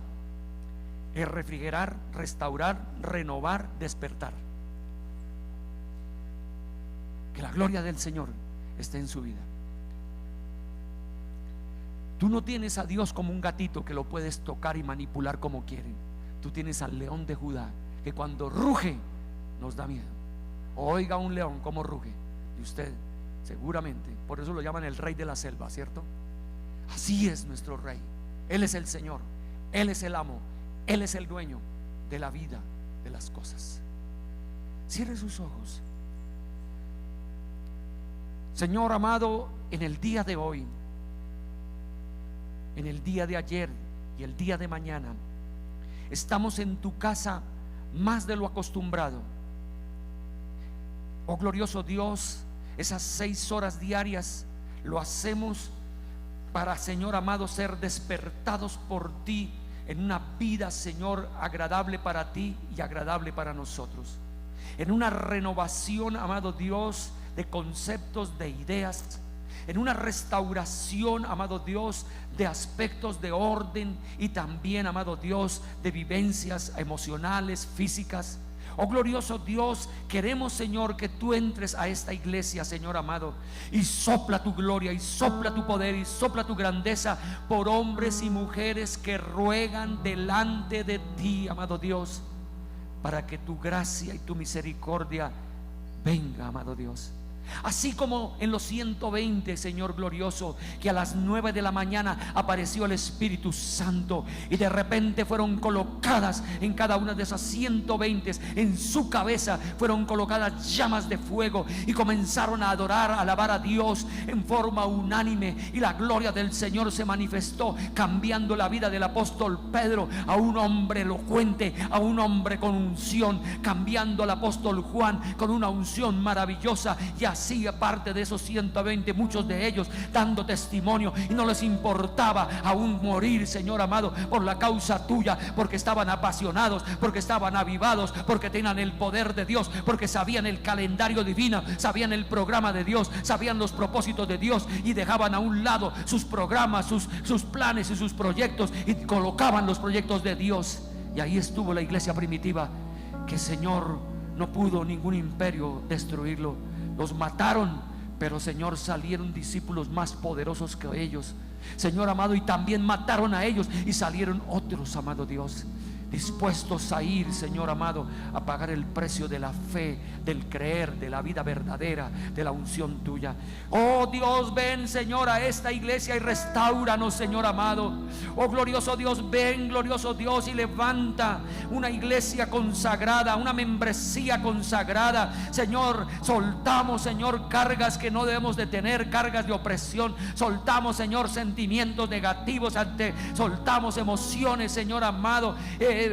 es refrigerar, restaurar, renovar, despertar. Que la gloria del Señor esté en su vida. Tú no tienes a Dios como un gatito que lo puedes tocar y manipular como quieren. Tú tienes al león de Judá, que cuando ruge nos da miedo. Oiga un león como ruge, y usted seguramente, por eso lo llaman el rey de la selva, ¿cierto? Así es nuestro rey. Él es el Señor, Él es el amo, Él es el dueño de la vida, de las cosas. Cierre sus ojos. Señor amado, en el día de hoy, en el día de ayer y el día de mañana, estamos en tu casa más de lo acostumbrado. Oh glorioso Dios, esas 6 horas diarias lo hacemos para, Señor amado, ser despertados por ti en una vida, Señor, agradable para ti y agradable para nosotros, en una renovación, amado Dios, de conceptos, de ideas, en una restauración, amado Dios, de aspectos de orden y también, amado Dios, de vivencias emocionales, físicas. Oh glorioso Dios, queremos, Señor, que tú entres a esta iglesia, Señor amado, y sopla tu gloria, y sopla tu poder, y sopla tu grandeza por hombres y mujeres que ruegan delante de ti, amado Dios, para que tu gracia y tu misericordia venga, amado Dios. Así como en los 120, Señor glorioso, que a las 9 de la mañana apareció el Espíritu Santo y de repente fueron colocadas en cada una de esas 120, en su cabeza fueron colocadas llamas de fuego y comenzaron a adorar, a alabar a Dios en forma unánime, y la gloria del Señor se manifestó, cambiando la vida del apóstol Pedro a un hombre elocuente, a un hombre con unción, cambiando al apóstol Juan con una unción maravillosa. Y así, aparte de esos 120, muchos de ellos dando testimonio, y no les importaba aún morir, Señor amado, por la causa tuya, porque estaban apasionados, porque estaban avivados, porque tenían el poder de Dios, porque sabían el calendario divino, sabían el programa de Dios, sabían los propósitos de Dios, y dejaban a un lado sus programas, sus planes y sus proyectos, y colocaban los proyectos de Dios. Y ahí estuvo la iglesia primitiva, que, Señor, no pudo ningún imperio destruirlo. Los mataron, pero, Señor, salieron discípulos más poderosos que ellos, Señor amado, y también mataron a ellos y salieron otros, amado Dios, dispuestos a ir, Señor amado, a pagar el precio de la fe, del creer, de la vida verdadera, de la unción tuya. Oh Dios, ven, Señor, a esta iglesia y restauranos, Señor amado. Oh glorioso Dios, ven, glorioso Dios, y levanta una iglesia consagrada, una membresía consagrada. Señor, soltamos, Señor, cargas que no debemos de tener, cargas de opresión. Soltamos, Señor, sentimientos negativos, soltamos emociones, Señor amado,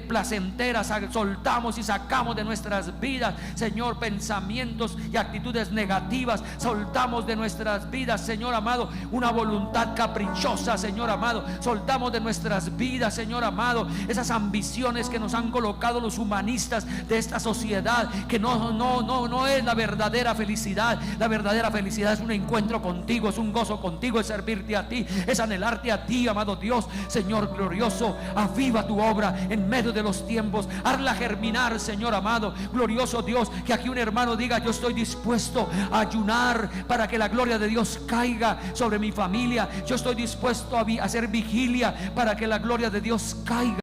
placenteras, soltamos y sacamos de nuestras vidas, Señor, pensamientos y actitudes negativas. Soltamos de nuestras vidas, Señor amado, una voluntad caprichosa, Señor amado. Soltamos de nuestras vidas, Señor amado, esas ambiciones que nos han colocado los humanistas de esta sociedad, que no es la verdadera felicidad. La verdadera felicidad es un encuentro contigo, es un gozo contigo, es servirte a ti, es anhelarte a ti, amado Dios. Señor glorioso, aviva tu obra en medio de los tiempos, hazla germinar, Señor amado, glorioso Dios. Que aquí un hermano diga: yo estoy dispuesto a ayunar para que la gloria de Dios caiga sobre mi familia. Yo estoy dispuesto a hacer vigilia para que la gloria de Dios caiga